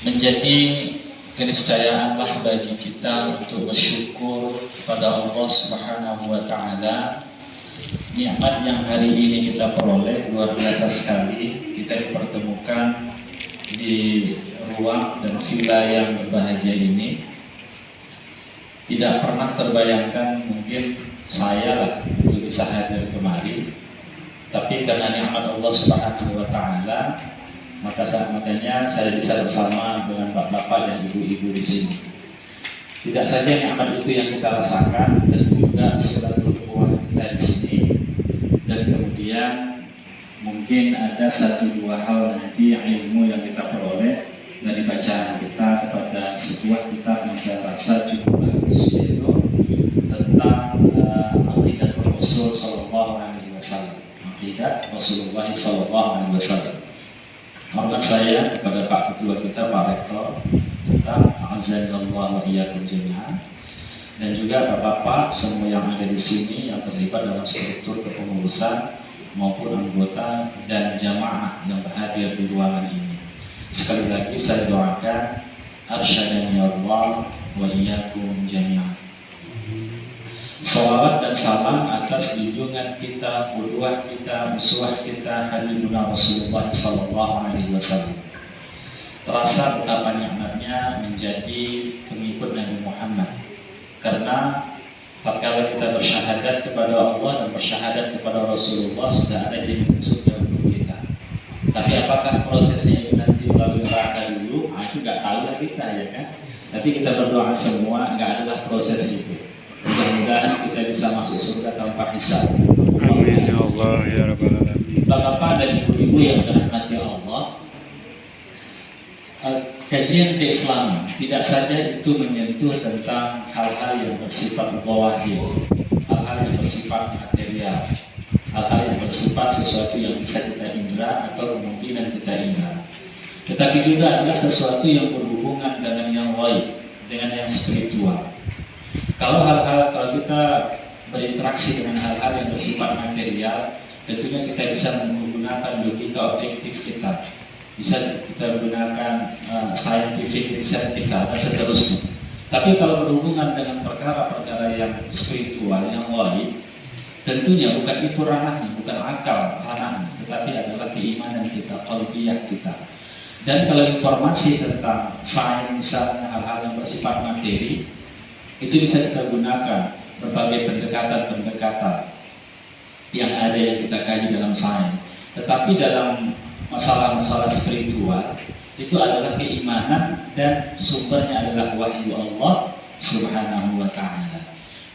menjadi keniscayaanlah bagi kita untuk bersyukur kepada Allah Subhanahu wa Ta'ala. Nikmat yang hari ini kita peroleh luar biasa sekali. Kita dipertemukan di ruang dan villa yang berbahagia ini. Tidak pernah terbayangkan mungkin saya lah untuk bisa hadir kemari, tapi karena nikmat Allah Subhanahu wa Ta'ala, makanya saya bisa bersama dengan bapak-bapak dan ibu-ibu di sini. Tidak saja nikmat itu yang kita rasakan, tentu juga silaturahmi kita di sini. Dan kemudian mungkin ada satu dua hal nanti yang ilmu yang kita peroleh dari bacaan kita kepada sebuah kitab yang saya rasa cukup bagus, yaitu tentang aqidah Rasul Sallallahu Alaihi Wasallam. Aqidah Rasulullah Sallallahu Alaihi Wasallam. Hormat saya kepada Pak Ketua kita, Pak Rektor, tetap azanallahu wa iyyakum jami'an, dan juga Bapak-bapak semua yang ada di sini yang terlibat dalam struktur kepengurusan maupun anggota dan jamaah yang berhadir di ruangan ini. Sekali lagi saya doakan arsyadani Allah wa iyyakum jami'an. Salawat dan salam atas junjungan kita, qudwah kita, uswah kita, Habibuna Rasulullah Sallallahu Alaihi Wasallam. Terasa betapa nikmatnya menjadi pengikut Nabi Muhammad, karena tatkala kita bersyahadat kepada Allah dan bersyahadat kepada Rasulullah, sudah ada jaminan surga untuk kita. Tapi apakah prosesnya itu nanti melalui neraka dulu? Itu nggak tahu lah kita, ya kan? Tapi kita berdoa semua nggak adalah proses itu. Mudah-mudahan kita bisa masuk surga tanpa hisab. Amin ya Allah ya Rabbal Alamin. Bapak-bapak dan ibu-ibu yang dirahmati Allah, kajian keislaman tidak saja itu menyentuh tentang hal-hal yang bersifat zahir, hal-hal yang bersifat material, hal-hal yang bersifat sesuatu yang bisa kita indra atau kemungkinan kita indra, tetapi juga adalah sesuatu yang berhubungan dengan yang gaib, dengan yang spiritual. Kalau kita berinteraksi dengan hal-hal yang bersifat material, tentunya kita bisa menggunakan logika objektif kita, bisa kita gunakan scientific insight kita, dan seterusnya. Tapi kalau berhubungan dengan perkara-perkara yang spiritual, yang gaib, tentunya bukan itu ranahnya, bukan akal ranahnya, tetapi adalah keimanan kita, qalbiyah kita. Dan kalau informasi tentang sains, misalnya hal-hal yang bersifat materi, itu bisa kita gunakan berbagai pendekatan-pendekatan yang ada yang kita kaji dalam sains. Tetapi dalam masalah-masalah spiritual itu adalah keimanan dan sumbernya adalah wahyu Allah Subhanahu wa Ta'ala.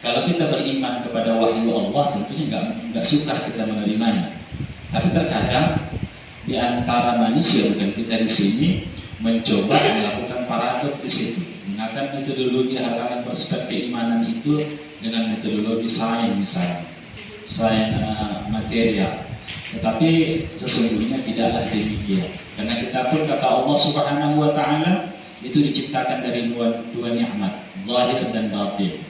Kalau kita beriman kepada wahyu Allah, tentunya nggak sukar kita menerimanya. Tapi terkadang di antara manusia, bukan kita di sini, mencoba melakukan paradoks di situ, menggunakan metodologi hal-hal yang bersifat keimanan itu dengan metodologi sains, misalnya sains material. Tetapi sesungguhnya tidaklah demikian, karena kita pun kata Allah Subhanahu wa Ta'ala itu diciptakan dari dua nikmat, zahir dan batin.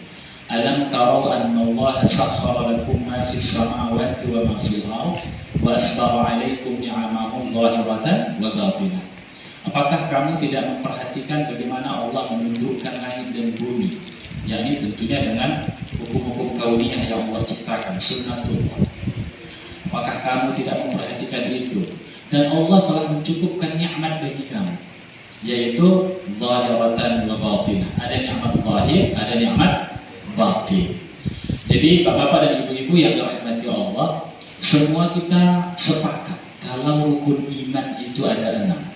Alam tarau anna Allah sakhkhara lakum ma fis samawati wa ma fil ardh wa asbagha 'alaikum ni'amahu zahiratan wa batinah. Apakah kamu tidak memperhatikan bagaimana Allah menundukkan langit dan bumi, yakni tentunya dengan hukum-hukum kauniyah yang Allah ciptakan, sunnatullah. Apakah kamu tidak memperhatikan itu? Dan Allah telah mencukupkan nikmat bagi kamu, yaitu zahiratan wa batinah. Ada nikmat zahir, ada nikmat batin. Jadi bapak-bapak dan ibu-ibu yang dirahmati Allah, semua kita sepakat kalau rukun iman itu ada 6.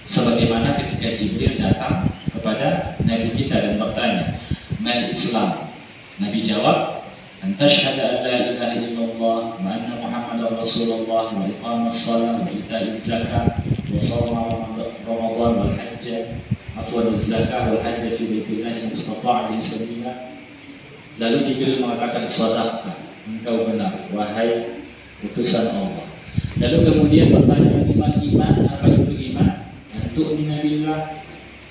Sebagaimana ketika Jibril datang kepada Nabi kita dan bertanya, "Mal Islam?" Nabi jawab, "Antashhadu an la ilaha illallah wa anna Muhammadar Rasulullah wa iqamas shalah wa ita'iz zakah wa shaum Ramadan wal hajj afwan az-zakah wal hajj fi baitillah in istata'a li sabila." Lalu Jibril mengatakan, "Shadaqta, engkau benar wahai utusan Allah." Lalu kemudian bertanya, iman, apa itu iman?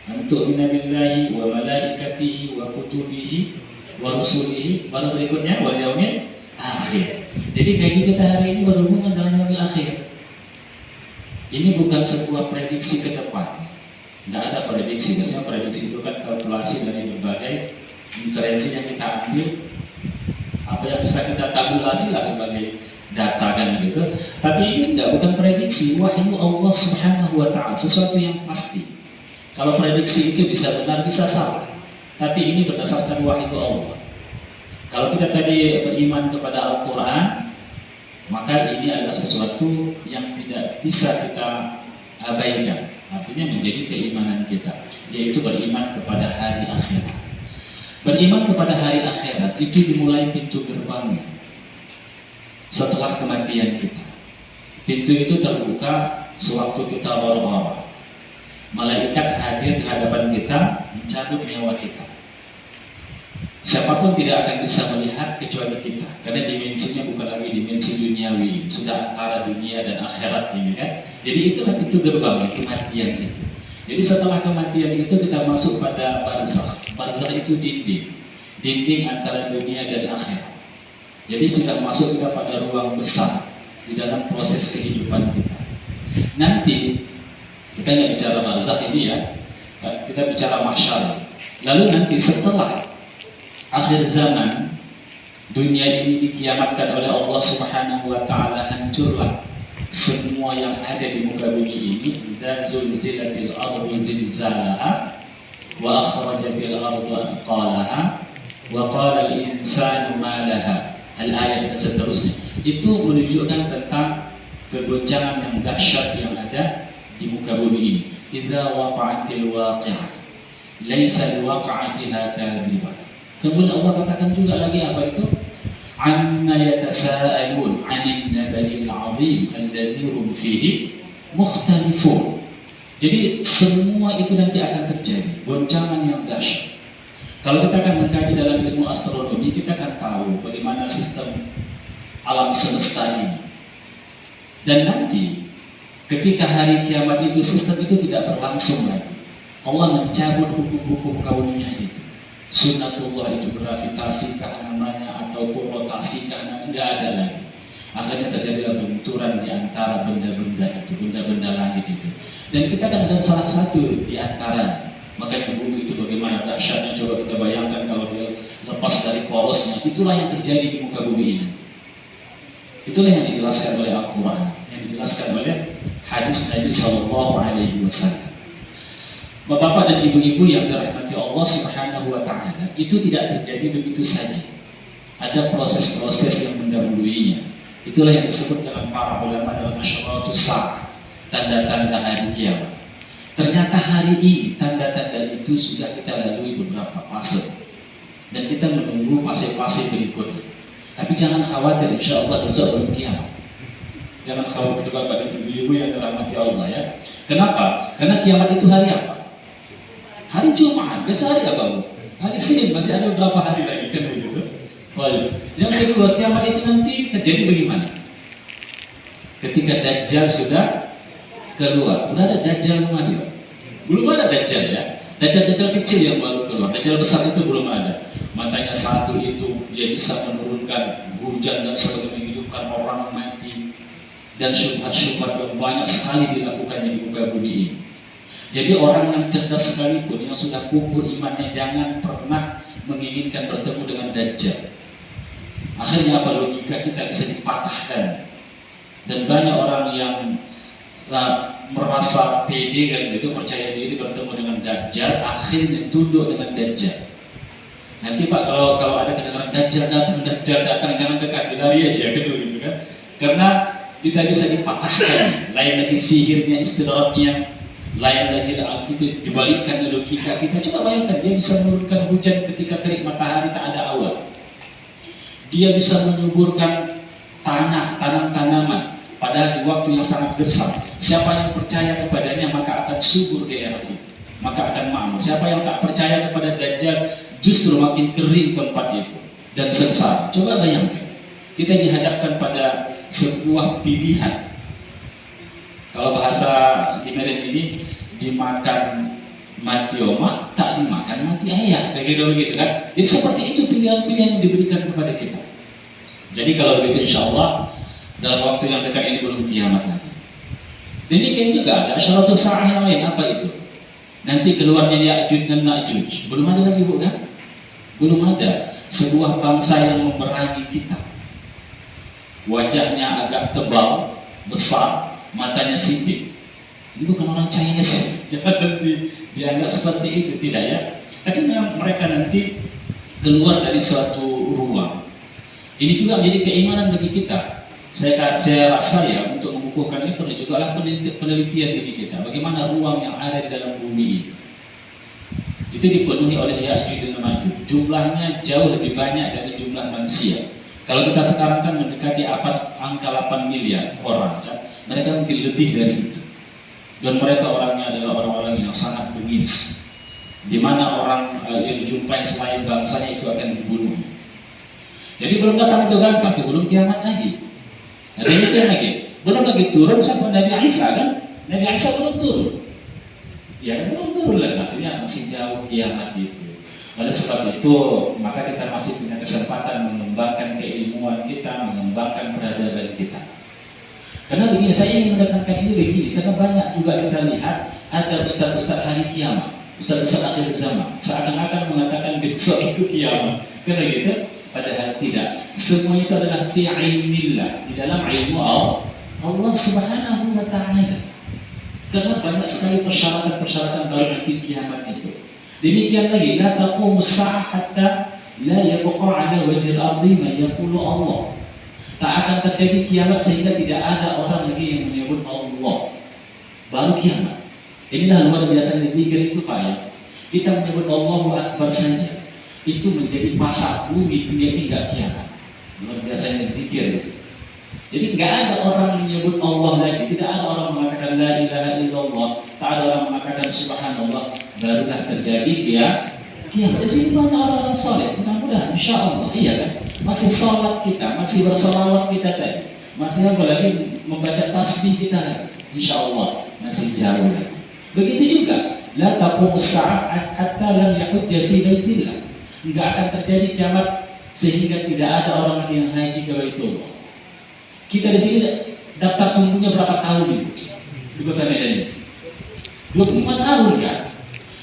Antu'mina billahi wa malaikatihi wa kutubihi wa rusulihi. Baru berikutnya wal yaumil akhir. Jadi kaji kita hari ini berhubungan dengan yaumil akhir. Ini bukan sebuah prediksi ke depan, Nggak ada prediksi. Biasanya prediksi itu kan kalkulasi dari berbagai inferensi yang kita ambil, apa yang bisa kita tabulasi lah sebagai data kan gitu. Tapi ini enggak, bukan prediksi, wahyu Allah Subhanahu wa taala, sesuatu yang pasti. Kalau prediksi itu bisa benar, bisa salah. Tapi ini berdasarkan wahyu Allah. Kalau kita tadi beriman kepada Al-Qur'an, maka ini adalah sesuatu yang tidak bisa kita abaikan. Artinya menjadi keimanan kita, yaitu beriman kepada hari akhirat. Beriman kepada hari akhirat itu dimulai pintu gerbangnya setelah kematian kita. Pintu itu terbuka sewaktu kita roh-roh. Malaikat hadir di hadapan kita mencabut nyawa kita. Siapapun tidak akan bisa melihat kecuali kita, karena dimensinya bukan lagi dimensi duniawi, sudah antara dunia dan akhirat ini kan. Jadi itulah pintu gerbang kematian itu. Jadi setelah kematian itu kita masuk pada barzakh. Barzakh itu dinding antara dunia dan akhirat. Jadi sudah masuk kita pada ruang besar di dalam proses kehidupan kita. Nanti kita nggak bicara barzakh ini ya, kita bicara mahsyar. Lalu nanti setelah akhir zaman, dunia ini dikiamatkan oleh Allah Subhanahu wa taala, hancurlah semua yang ada di muka bumi ini. Idza zulzilatil ardu zilzalaha wa akhrajatil ardu athqalaha wa qala al insanu ma laha. Al-ayat dan seterusnya. Itu menunjukkan tentang kegoncangan yang dahsyat yang ada di muka bumi ini. Idza waqa'atil waqi'ah laisa liwaqa'atiha kadhibah. Kemudian Allah katakan juga lagi apa itu? Amma yatasaalun 'anil naba'il 'azim alladzi hum fihi mukhtalifun. Jadi semua itu nanti akan terjadi, goncangan yang dahsyat. Kalau kita akan mengkaji dalam ilmu astronomi, kita akan tahu bagaimana sistem alam semesta ini. Dan nanti ketika hari kiamat itu, sistem itu tidak berlangsung lagi. Allah mencabut hukum-hukum kauniyah itu. Sunnatullah itu, gravitasi kah namanya ataupun rotasi kah, nggak ada lagi. Akhirnya terjadilah benturan di antara benda-benda itu, benda-benda langit itu. Dan kita kan ada salah satu di antara. Makanya bumi itu bagaimana dahsyatnya, coba kita bayangkan kalau dia lepas dari porosnya. Itulah yang terjadi di muka bumi ini. Itulah yang dijelaskan oleh Al-Quran, yang dijelaskan oleh hadis Nabi SAW. Bapak-bapak dan ibu-ibu yang dirahmati Allah Subhanahu wa taala, itu tidak terjadi begitu saja. Ada proses-proses yang mendahuluinya. Itulah yang disebut dalam para ulama dalam asyaratus sa'ah, tanda-tanda hari kiamat. Ternyata hari ini tanda-tanda itu sudah kita lalui beberapa fase, dan kita menunggu fase-fase berikutnya. Tapi jangan khawatir, insya Allah besok belum kiamat. Jangan khawatir Bapak dan Ibu-ibu yang dirahmati Allah ya. Kenapa? Karena kiamat itu hari apa? Hari Jumat. Besok hari apa Bu? Hari Senin, masih ada beberapa hari lagi kan begitu. Baik. Yang kedua, kiamat itu nanti terjadi bagaimana? Ketika Dajjal sudah keluar. Udah ada Dajjal kemarin? Belum ada Dajjal ya. Dajjal kecil yang baru keluar. Dajjal besar itu belum ada. Matanya satu itu dia bisa menurunkan hujan dan sebagainya, menghidupkan orang mati, dan syubhat-syubhat yang banyak sekali dilakukannya di muka bumi ini. Jadi orang yang cerdas sekalipun, yang sudah kukuh imannya, jangan pernah menginginkan bertemu dengan Dajjal. Akhirnya apa, logika kita bisa dipatahkan. Dan banyak orang yang merasa pede kan gitu, percaya diri bertemu dengan Dajjal, akhirnya tunduk dengan Dajjal. Nanti Pak kalau ada kedengaran Dajjal datang, jangan dekat, lari aja gitu kan. Karena kita bisa dipatahkan, lain lagi sihirnya, istirahatnya, lain lagi kita dibalikkan logika kita. Coba bayangkan, dia bisa menurunkan hujan ketika terik matahari tak ada awan. Dia bisa menyuburkan tanam-tanaman padahal di waktu yang sangat gersam. Siapa yang percaya kepadanya maka akan subur daerah itu, maka akan makmur. Siapa yang tak percaya kepada Dajjal justru makin kering tempat itu dan sengsara. Coba bayangkan, kita dihadapkan pada sebuah pilihan. Kalau bahasa di Medan ini, dimakan mati oma, tak dimakan mati ayah, begitu kan? Jadi seperti itu pilihan-pilihan yang diberikan kepada kita. Jadi kalau begitu insya Allah dalam waktu yang dekat ini belum kiamat nanti. Demikian juga ada asyaratus sa'ah yang lain. Apa itu? Nanti keluarnya Ya'juj dan Ma'juj. Belum ada lagi, bukan? Belum ada. Sebuah bangsa yang memerangi kita. Wajahnya agak tebal, besar, matanya sipit. Ini bukan orang Chinese. Jangan dianggap seperti itu, tidak ya. Tapi memang mereka nanti keluar dari suatu ruang. Ini juga menjadi keimanan bagi kita. Saya rasa ya, untuk mengukuhkan ini perlu juga lah penelitian bagi kita. Bagaimana ruang yang ada di dalam bumi ini. Itu dipenuhi oleh Ya'juj dan Ma'juj. Jumlahnya jauh lebih banyak dari jumlah manusia. Kalau kita sekarang kan mendekati angka 8 miliar orang, kan? Mereka mungkin lebih dari itu. Dan mereka orangnya adalah orang-orang yang sangat bengis. Di mana orang yang dijumpai selain bangsanya itu akan dibunuh. Jadi belum datang itu kan, pasti belum kiamat lagi. Ada itu lagi. Belum lagi turun sampai Nabi Isa kan? Nabi Isa belum turun. Ya belum turun lagi. Artinya masih jauh kiamat itu. Oleh sebab itu, maka kita masih punya kesempatan mengembangkan keilmuan kita, mengembangkan peradaban kita. Karena begini, saya ingin menekankan ini begini, karena banyak juga kita lihat ada ustaz-ustaz hari kiamat, ustaz-ustaz akhir zaman, seakan-akan mengatakan besok itu kiamat. Karena gitu, padahal tidak. Semua itu adalah fi ilmillah, di dalam ilmu Allah Subhanahu wa ta'ala. Karena banyak sekali persyaratan-persyaratan baru nanti kiamat itu. Demikian lagi, la taqumu as-sa'ah hatta la yabqa 'ala wajhil ardi man yaqulu Allah. Tak akan terjadi kiamat sehingga tidak ada orang lagi yang menyebut Allah. Baru kiamat. Inilah luar biasa zikir itu, Pak ya. Kita menyebut Allahu Akbar saja, itu menjadi pasar bumi dunia ini enggak kiamat. Luar biasa zikir. Jadi enggak ada orang yang menyebut Allah lagi. Tidak ada orang mengatakan la ilaha illallah. Tak ada orang mengatakan subhanallah. Barulah terjadi kiamat. Di sini banyak orang-orang soleh. Mudah-mudahan, insya Allah, iya kan? Masih sholat kita, masih bersolawat kita tadi, masih apa lagi membaca tasbih kita lagi. Insya Allah masih jauh lagi. Begitu juga, la taqumu as-sa'ah hatta lam yahujja fi baitillah. Enggak akan terjadi kiamat sehingga tidak ada orang yang haji ke Baitullah. Kita di sini daftar tunggunya berapa tahun itu di Kota Medan ini? 25 tahun kan?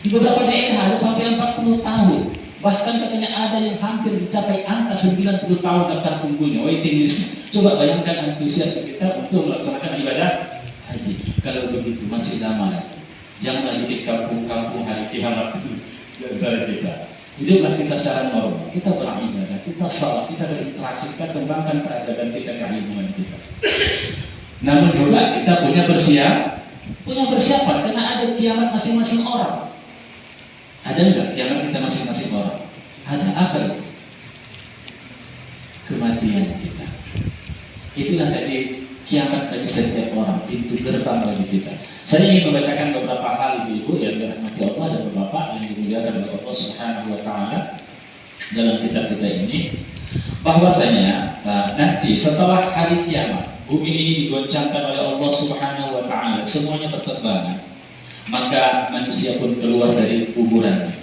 Di beberapa daerah ada sampai 40 tahun. Bahkan katanya ada yang hampir mencapai angka 90 tahun daftar tunggunya, waiting list. Coba bayangkan antusias kita untuk melaksanakan ibadah haji. Kalau begitu masih lama lagi. Janganlah bikin kampung-kampung hari kiamat itu antara kita. Hiduplah kita secara normal. Kita beribadah, kita salat, kita berinteraksi, kita kembangkan peradaban kita, keilmuan kita. Namun juga kita punya persiapan karena ada kiamat masing-masing orang. Ada enggak kiamat kita masing-masing orang? Ada. Apa itu? Kematian kita. Itulah tadi kiamat bagi setiap orang, pintu gerbang bagi kita. Saya ingin membacakan beberapa hal ibu yang dirahmati Allah dan bapak yang dimuliakan oleh Allah Subhanahu wa ta'ala dalam kitab kita ini, bahwasanya nanti setelah hari kiamat bumi ini digoncangkan oleh Allah Subhanahu wa ta'ala, semuanya berterbangan. Maka manusia pun keluar dari kuburannya.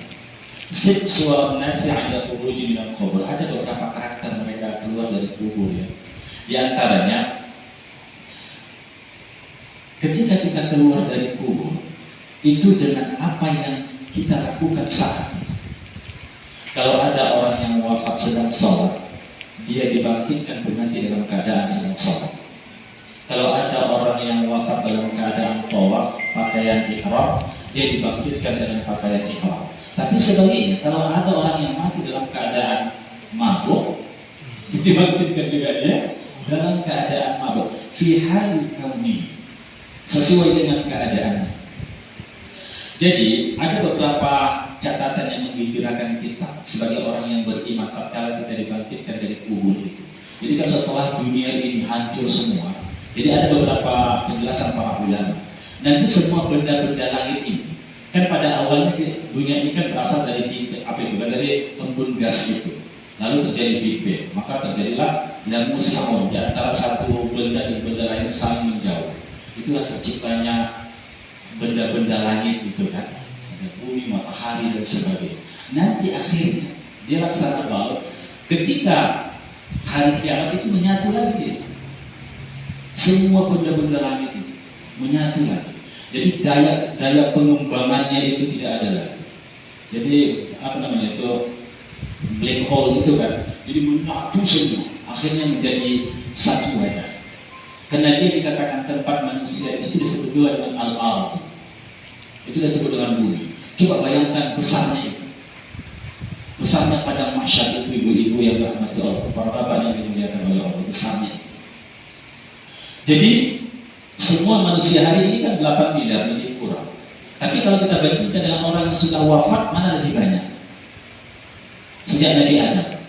Sib suara nasi ada khuruji minal kubur. Ada beberapa karakter mereka keluar dari kubur ya. Di antaranya, ketika kita keluar dari kubur, itu dengan apa yang kita lakukan saat itu. Kalau ada orang yang wafat sedang sholat, dia dibangkitkan berganti dalam keadaan sedang sholat. Kalau ada orang yang wafat dalam keadaan tawaf, pakaian ihram, dia dibangkitkan dengan pakaian ihram. Tapi sebaliknya, kalau ada orang yang mati dalam keadaan mabuk, dibangkitkan juga dia dalam keadaan mabuk. Fi hal kauni, sesuai dengan keadaannya. Jadi ada beberapa catatan yang menggembirakan kita sebagai orang yang beriman tatkala kita dibangkitkan dari kubur itu. Jadi kan setelah dunia ini hancur semua, jadi ada beberapa penjelasan para ulama. Nanti semua benda-benda langit ini, kan pada awalnya dunia ini kan berasal dari dari embun gas itu. Lalu terjadi Big Bang, maka terjadilah yang musyawarah di antara satu benda dan benda lain saling menjauh. Itulah terciptanya benda-benda langit itu kan, ada bumi, matahari dan sebagainya. Nanti akhirnya dia laksana bahwa ketika hari kiamat itu menyatu lagi. Semua benda-benda langit itu menyatu lagi. Jadi daya pengembangannya itu tidak ada lagi. Jadi apa namanya itu, black hole itu kan, jadi menyatu semua, akhirnya menjadi satu wadah. Karena dia dikatakan tempat manusia, itu disebut juga dengan al-ard, itu disebut dengan bumi. Coba bayangkan besarnya itu, besarnya pada masyarakat itu, ibu-ibu yang dirahmati Allah, para bapak yang dimuliakan oleh Allah, besarnya. Jadi semua manusia hari ini kan 8 miliar lebih kurang. Tapi kalau kita bandingkan dengan orang yang sudah wafat, mana lebih banyak? Sejak Nabi Adam,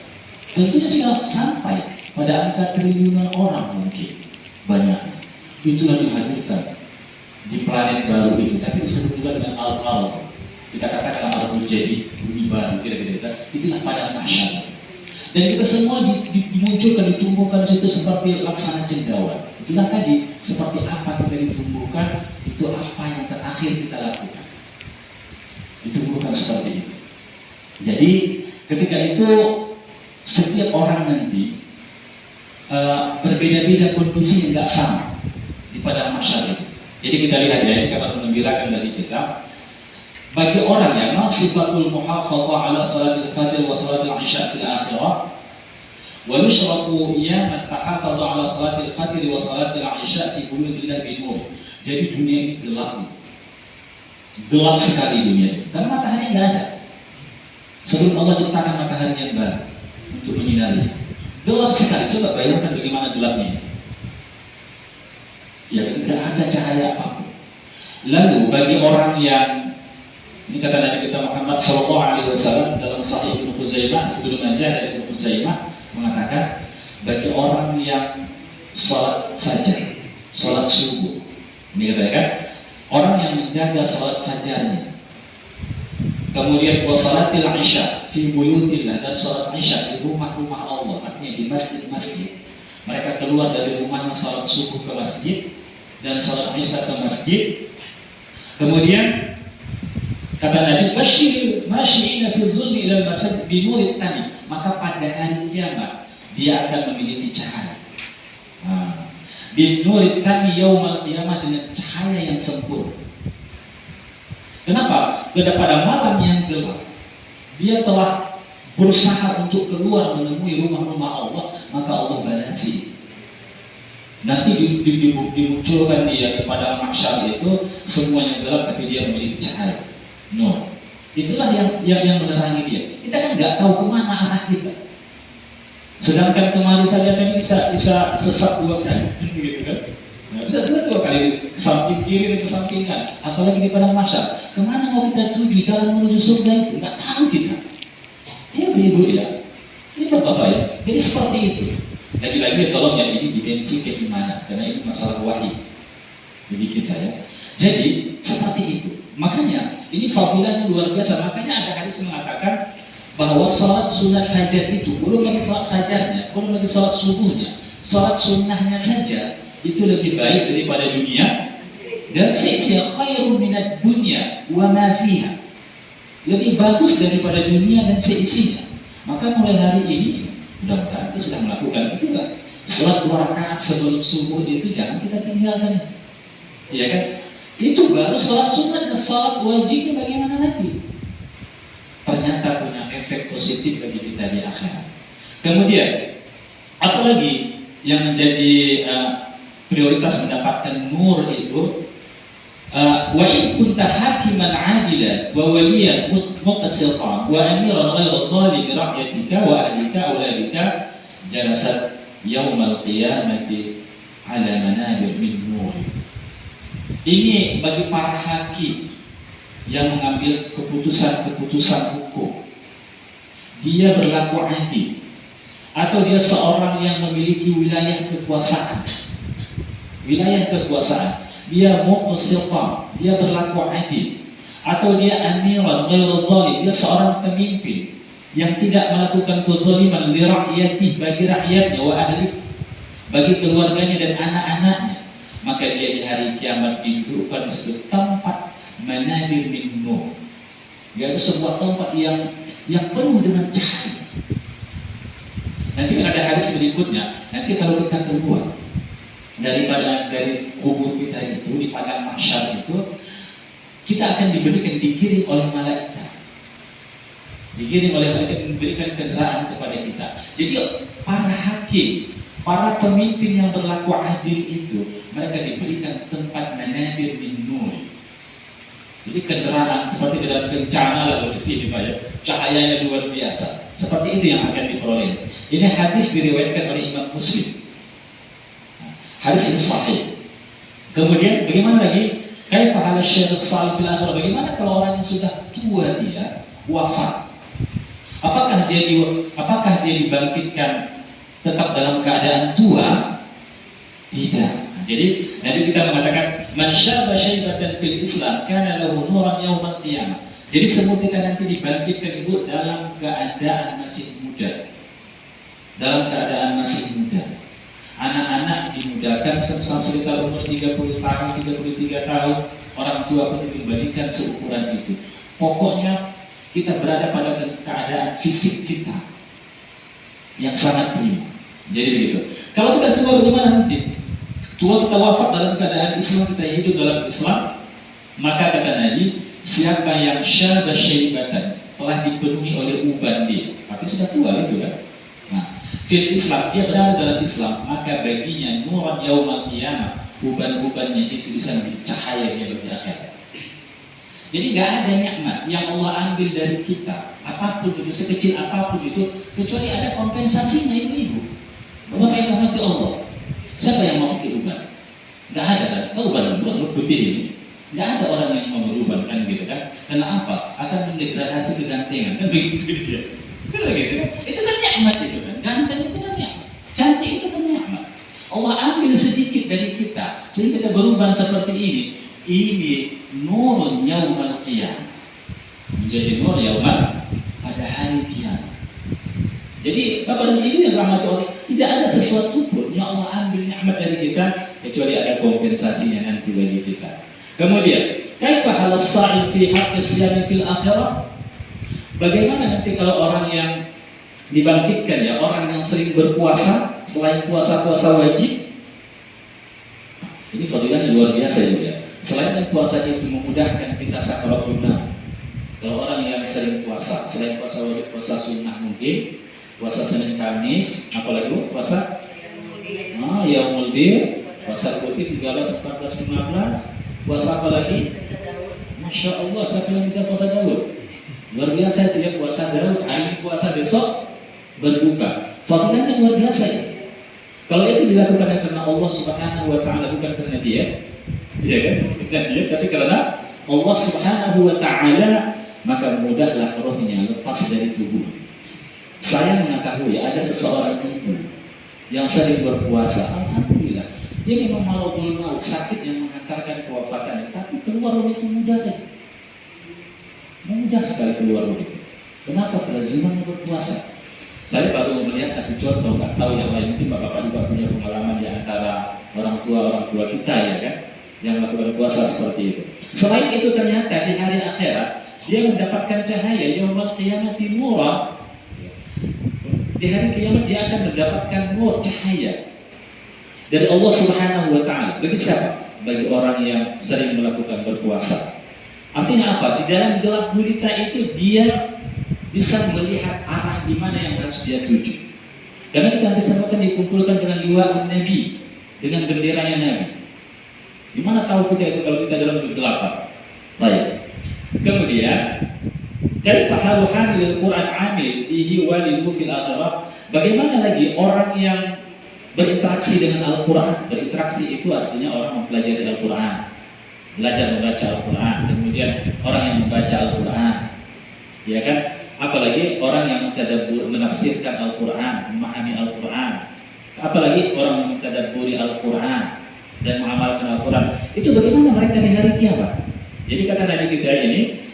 tentunya sudah sampai pada angka triliunan orang mungkin banyak. Itulah dihadirkan di planet baru itu. Tapi disebut juga dengan al-ard. Kita katakan al-ard jadi bumi baru, kira-kira. Itulah pada masyarakat. Dan kita semua dimunculkan, ditumbuhkan situ seperti laksana cendawan. Itulah tadi, seperti apa kita ditumbuhkan, itu apa yang terakhir kita lakukan. Ditumbuhkan seperti itu. Jadi ketika itu setiap orang nanti berbeda-beda kondisi yang tidak sama di pada masyarakat. Jadi kita lihat ya, ini kabar mengembirakan dari kita. Bagi orang yang sifatul muhafadzah ala salatil fajr wa salatil isya fil akhirah, wa yushratu ya man tahafadha ala salatil fajr wa salatil isya fi buyutillah bi nur. Jadi dunia ini gelap. Gelap sekali dunia ini. Karena matahari tidak ada. Sebelum Allah ciptakan matahari yang baru untuk menyinari. Gelap sekali. Coba bayangkan bagaimana gelapnya. Ya, tidak ada cahaya apapun. Lalu bagi orang yang, ini kata Nabi kita Muhammad SAW dalam Sahih Ibnu Khuzaimah, Ibnu Majah dan Ibnu Khuzaimah mengatakan, bagi orang yang salat fajar, salat subuh, ini katakan, orang yang menjaga salat fajarnya, kemudian wasalatil isya fi buyutillah, dan salat isya di rumah-rumah Allah, artinya di masjid-masjid. Mereka keluar dari rumahnya salat subuh ke masjid dan salat isya ke masjid. Kemudian kata Nabi, "Basyir masyiina fi zulmi ila al-masjid bi nurit tani." Maka pada hari kiamat dia akan memiliki cahaya. Bi nurit tani yaumal qiyamah, dengan cahaya yang sempurna. Kenapa? Pada malam yang gelap dia telah berusaha untuk keluar menemui rumah-rumah Allah, maka Allah balasi. Nanti dimunculkan dia kepada mahsyar itu semuanya gelap, tapi dia memiliki cahaya. No, itulah yang menerangi dia. Kita kan nggak tahu kemana arah kita. Sedangkan kemarin saja tadi bisa sesat 2 kali, gitu kan? Nah, bisa sesat 2 kali, samping kiri dan samping kanan. Apalagi di padang mahsyar. Kemana mau kita tuju? Jalan menuju surga itu nggak tahu kita. Ya ibu ya, ini bapak ya. Jadi seperti itu. Lagi-lagi tolong yang ini dimensi keimanan, karena ini masalah wahyu bagi kita ya. Jadi seperti itu. Makanya ini fadilahnya luar biasa. Makanya ada hadis mengatakan bahwa salat sunat fajar itu, belum lagi salat fajarnya, belum lagi salat subuhnya, salat sunnahnya saja itu lebih baik daripada dunia dan seisinya, khairun minad dunya wa ma fiha, lebih bagus daripada dunia dan seisinya. Maka mulai hari ini mudah-mudahan kita sudah melakukan itu kan. Salat 2 rakaat sebelum subuh itu jangan kita tinggalkan, ya kan? Itu baru salat sunat, dan salat wajibnya bagaimana lagi? Ternyata punya efek positif bagi kita di akhirat. Kemudian apalagi yang menjadi prioritas mendapatkan nur itu, wa in kunta hakiman adila wa waliyan muqsitan wa amiran ghayra zalim ra'yatika wa ahlika auladika jalasat yaumal qiyamati ala manabir min nur. Ini bagi para hakim yang mengambil keputusan-keputusan hukum. Dia berlaku adil, atau dia seorang yang memiliki wilayah kekuasaan. Wilayah kekuasaan, dia muqsitan, dia berlaku adil, atau dia amiran ghairu zalim, dia seorang pemimpin yang tidak melakukan kezaliman li rakyatih, bagi rakyatnya, wa ahli, bagi keluarganya dan anak-anaknya. Maka dia di hari kiamat didudukkan di sebuah tempat manabir min nur, yaitu sebuah tempat yang penuh dengan cahaya. Nanti kan ada hadis berikutnya, nanti kalau kita keluar dari kubur kita itu di padang mahsyar itu, kita akan digiring oleh malaikat. Digiring oleh malaikat, memberikan kendaraan kepada kita. Jadi para hakim, para pemimpin yang berlaku adil itu, mereka diberikan tempat manabir min nur. Jadi kendaraan seperti dalam kencana lalu di sini Pak ya, cahayanya luar biasa. Seperti itu yang akan diperoleh. Ini hadis diriwayatkan oleh Imam Muslim. Hadis ini sahih. Kemudian bagaimana lagi? Kaifa hal syekh salih fil akhirah? Bagaimana kalau orang yang sudah tua dia wafat? Apakah dia dibangkitkan tetap dalam keadaan tua? Tidak. Jadi nanti kita mengatakan man syaba syaibatan fil Islam kana lahu nuran yaumal qiyamah. Jadi semua kita nanti dibangkitkan itu dalam keadaan masih muda. Dalam keadaan masih muda. Anak-anak dimudahkan sekitar umur 30 tahun, 33 tahun, orang tua pun dikembalikan seukuran itu. Pokoknya kita berada pada keadaan fisik kita yang sangat prima. Jadi begitu. Kalau kita tua bagaimana nanti? Tua kita wafat dalam keadaan Islam, kita hidup dalam Islam, maka kata Nabi, siapa yang syaba syaibatan telah dipenuhi oleh uban dia, tapi sudah tua itu kan. Nah, fil Islam, dia berada dalam Islam, maka baginya nuran yaumal qiyamah, uban-ubannya itu bisa menjadi cahaya di akhirat. Jadi nggak ada nikmat yang Allah ambil dari kita, apapun itu, sekecil apapun itu, kecuali ada kompensasinya ibu-ibu. Bapak yang mengerti Allah. Siapa yang mau pakai uban? Nggak ada kan? Uban putih ini. Nggak ada orang yang mau beruban kan gitu kan? Karena apa? Akan mendegradasi kegantengan kan begitu dia. Benar gitu kan? Itu kan nikmat itu kan? Ganteng itu kan nikmat. Cantik itu kan nikmat. Allah ambil sedikit dari kita sehingga kita beruban seperti ini. Ini nurun yaumal qiyamah. Menjadi nur yaumal pada hari kiamat. Jadi Bapak dan Ibu yang rahmati Allah, tidak ada sesuatu pun yang Allah ambil nikmat dari kita kecuali ada kompensasinya nanti bagi kita. Kemudian, kaifa hal as-sa'il fi haqqi siyam fil akhirah? Bagaimana nanti kalau orang yang dibangkitkan ya, orang yang sering berpuasa selain puasa-puasa wajib? Ini fadilahnya luar biasa ya. Selain puasa itu memudahkan kita sakaratul maut. Kalau orang yang sering puasa, selain puasa wajib, puasa sunnah mungkin, puasa Senin Kamis, apalagi puasa Yaumul Bir, puasa putih 13, 14, 15, puasa apa lagi? Masya Allah, siapa yang bisa puasa Daud? Luar biasa tidak puasa Daud, hari ini puasa, besok berbuka. Fadilahnya luar biasa ya. Kalau itu dilakukan karena Allah Subhanahu wa Ta'ala, bukan karena dia, ya kan? Bukan dia, tapi karena Allah Subhanahu wa Ta'ala, maka mudahlah rohnya lepas dari tubuh. Saya mengetahui ada seseorang ibu yang sering berpuasa, alhamdulillah, dia memang maradul maut, sakit yang mengantarkan kewafatannya, tapi keluar roh itu mudah saja, mudah sekali keluar roh itu. Kenapa? Kelaziman berpuasa. Saya baru melihat satu contoh, nggak tahu yang lain, mungkin bapak-bapak juga punya pengalaman di antara orang tua kita ya kan, yang melakukan puasa seperti itu. Selain itu ternyata di hari akhirat dia mendapatkan cahaya yaumul qiyamati nura. Di hari kiamat dia akan mendapatkan nur, cahaya dari Allah Subhanahu wa Ta'ala. Bagi siapa? Bagi orang yang sering melakukan berpuasa. Artinya apa? Di dalam gelap gulita itu dia bisa melihat arah di mana yang harus dia tuju. Karena kita nanti semua akan dikumpulkan dengan liwa Nabi, dengan benderanya Nabi. Di mana tahu kita itu kalau kita dalam kegelapan? Baik. Kemudian kaifa halu hamil Al-Quran amil bihi walihu fil akhirah? Bagaimana lagi orang yang berinteraksi dengan Al-Quran? Berinteraksi itu artinya orang mempelajari Al-Quran, belajar membaca Al-Quran, kemudian orang yang membaca Al-Quran, ya kan? Apalagi orang yang menafsirkan Al-Quran, memahami Al-Quran, apalagi orang yang mentadabburi Al-Quran dan mengamalkan Al-Quran. Itu bagaimana mereka di hari kiamat? Jadi kata Nabi kita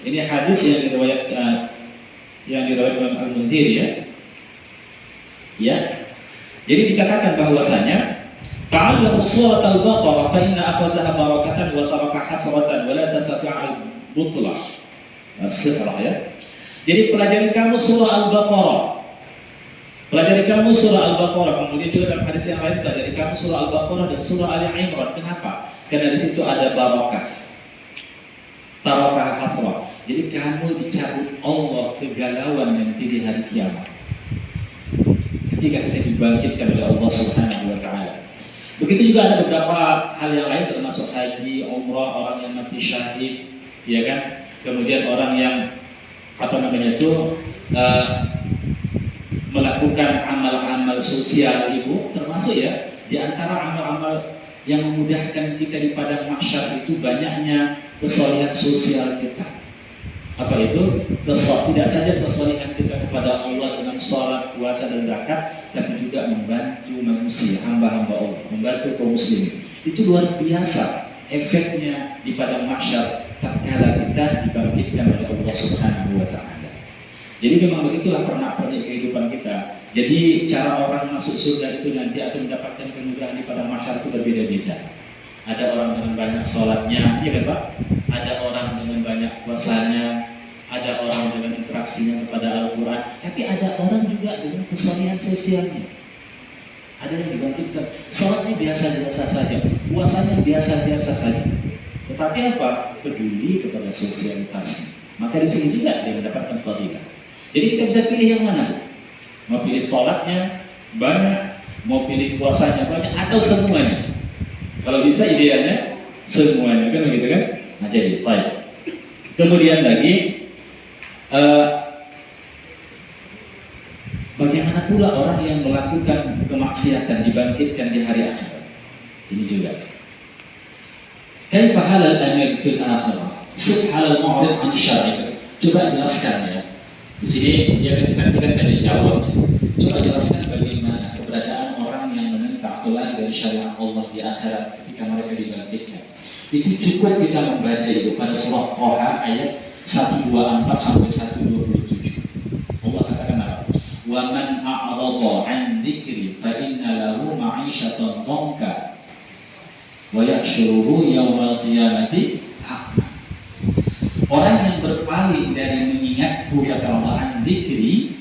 ini hadis yang diriwayatkan Al-Munzir ya. Jadi dikatakan bahwasanya ta'allamu surat al-Baqarah fa inna akhadhaha barakatan wa taraka hasratan wa la tastati'al butlah. As-sifrah ya. Jadi pelajari kamu surah Al-Baqarah. Pelajari kamu surah Al-Baqarah, kemudian juga dalam hadis yang lain pelajari kamu surah Al-Baqarah dan surah Ali Imran. Kenapa? Karena di situ ada barokah, tarakah hasrah. Jadi kamu dicabut Allah kegalauan nanti di hari kiamat. Ketika kita dibangkitkan oleh Allah Subhanahu wa taala. Begitu juga ada beberapa hal yang lain termasuk haji, umrah, orang yang mati syahid, ya kan? Kemudian orang yang melakukan amal-amal sosial ibu, termasuk ya di antara amal-amal yang memudahkan kita di padang mahsyar itu banyaknya kesolihan sosial kita. Apa itu? Tidak saja kesolihan kita kepada Allah dengan sholat, puasa dan zakat, tapi juga membantu manusia, hamba-hamba Allah, membantu kaum muslimin. Itu luar biasa efeknya di padang mahsyar tatkala kita dibangkitkan oleh Allah Subhanahu wa taala. Jadi memang begitulah pernak-pernik kehidupan kita. Jadi cara orang masuk surga itu nanti akan mendapatkan kemudahan di padang mahsyar itu berbeda-beda. Ada orang dengan banyak sholatnya, ya kan Pak? Ada orang dengan banyak puasanya, ada orang dengan interaksinya kepada Al-Quran, tapi ada orang juga dengan kesalahan sosialnya. Ada yang dibangkitkan, sholatnya biasa-biasa saja, puasanya biasa-biasa saja, tetapi apa? Peduli kepada sosialitas. Maka di sini juga dia mendapatkan fadilah. Jadi kita bisa pilih yang mana? Mau pilih sholatnya banyak, mau pilih puasanya banyak, atau semuanya? Kalau bisa idealnya semuanya, kan begitu kan? Nah jadi, baik. Kemudian lagi, bagaimana pula orang yang melakukan kemaksiatan dibangkitkan di hari akhirat? Ini juga. Kaifa halal amir fil akhirah? Subhalal mu'rid an syar'i. Coba jelaskan ya. Di sini dia kita tadi jawab. Coba jelaskan bagaimana keberadaan orang yang menentang aturan dari syariat Allah di akhirat ketika mereka dibangkitkan. Itu cukup kita membaca itu pada surah Thaha ayat 124 sampai 127. Allah katakan apa? Wa man a'rada 'an dzikri fa inna lahu ma'isyatan dhanka wa yahsyuruhu yaumal qiyamati a'ma. Orang yang berpaling dari mengingatku, kata Allah, 'an dzikri,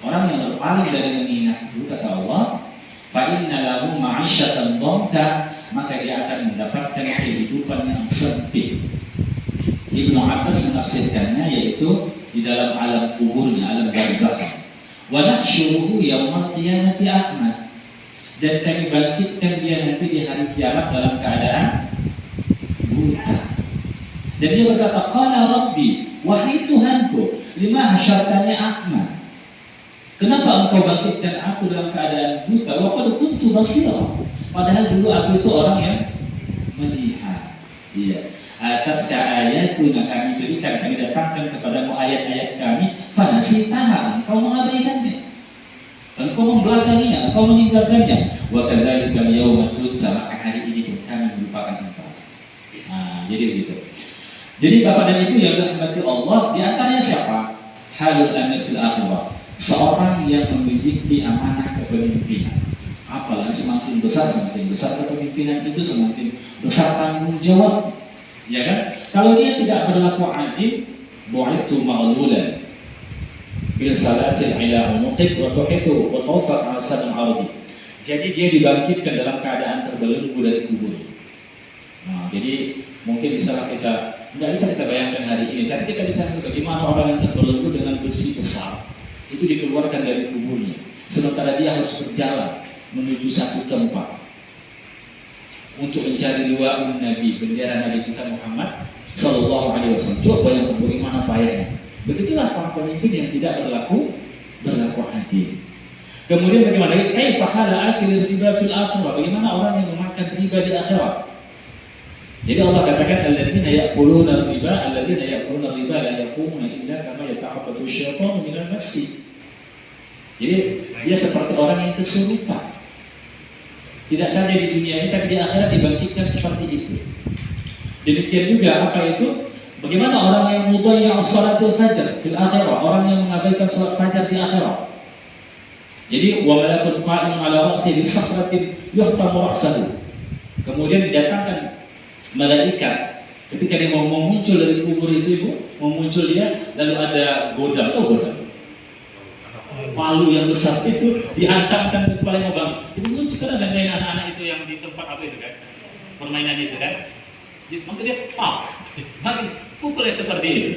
orang yang berpaling dari mengingatku, kata Allah, fa inna lahu ma'isyatan dhanka, maka dia akan mendapatkan kehidupan yang sempit. Ibnu Abbas menafsirkannya yaitu di dalam alam kuburnya, alam barzakh. Wa nahsyuruhu yaumal qiyamati a'ma, dan kami bangkitkan dia nanti di hari kiamat dalam keadaan buta. Dan dia berkata, qala rabbi, wahai Tuhanku, lima hasyartani a'ma, kenapa engkau bangkitkan aku dalam keadaan buta? Wa qad kuntu basira, padahal dulu aku itu orang yang melihat. Iya. Atas ayatuna, kami berikan, kami datangkan kepadamu ayat-ayat kami, fanasitaha, engkau mengabaikannya, engkau membelakanginya, engkau meninggalkannya. Wa kadzalika al-yauma tunsa, maka hari ini pun kami melupakan engkau. Nah, jadi begitu. Jadi Bapak dan Ibu yang dirahmati Allah, di antaranya siapa? Halul amir fil akhirah, seorang yang memiliki amanah kepemimpinan. Apalagi semakin besar kepemimpinan itu, semakin besar tanggung jawab. Ya kan? Kalau dia tidak berlaku adil, bu'ithu maghlulan bil salasil ila unuqik wa tuhitu wa tawfat ala sab'in ardi. Jadi dia dibangkitkan dalam keadaan terbelenggu dari kubur. Nah, jadi mungkin misalnya kita tidak bisa kita bayangkan hari ini, tapi kita bisa lihat bagaimana orang yang terbelenggu dengan besi besar itu dikeluarkan dari kuburnya, sementara dia harus berjalan menuju satu tempat untuk mencari liwa'un Nabi, bendera Nabi kita Muhammad Sallallahu Alaihi Wasallam. Coba bayangkan bagaimana payahnya. Begitulah para pemimpin yang tidak berlaku adil. Kemudian bagaimana? Kaifa hala akil riba fil akhirah? Bagaimana orang yang memakan riba di akhirat? Jadi Allah katakan alladzina ya'kuluna riba la yaqumuna illa kama yata'abbadu syaitanu minal massi. Jadi dia seperti orang yang kesurupan. Tidak saja di dunia ini, tapi di akhirat dibangkitkan seperti itu. Demikian juga apa itu? Bagaimana orang yang mudayyi'u shalatul fajr fil akhirah, orang yang mengabaikan salat fajar di akhirat. Jadi wa malakun qa'imun 'ala ra'si bi sakratin yuhtamu ra'sahu. Kemudian didatangkan malaikat ketika dia mau muncul dari kubur itu, Ibu, mau muncul dia, lalu ada godam, atau godam palu yang besar itu dihantamkan ke kepala bang. Itu sekarang ada main anak-anak itu yang di tempat apa itu kan, permainan itu kan, maka dia pak, makin pukulnya seperti itu.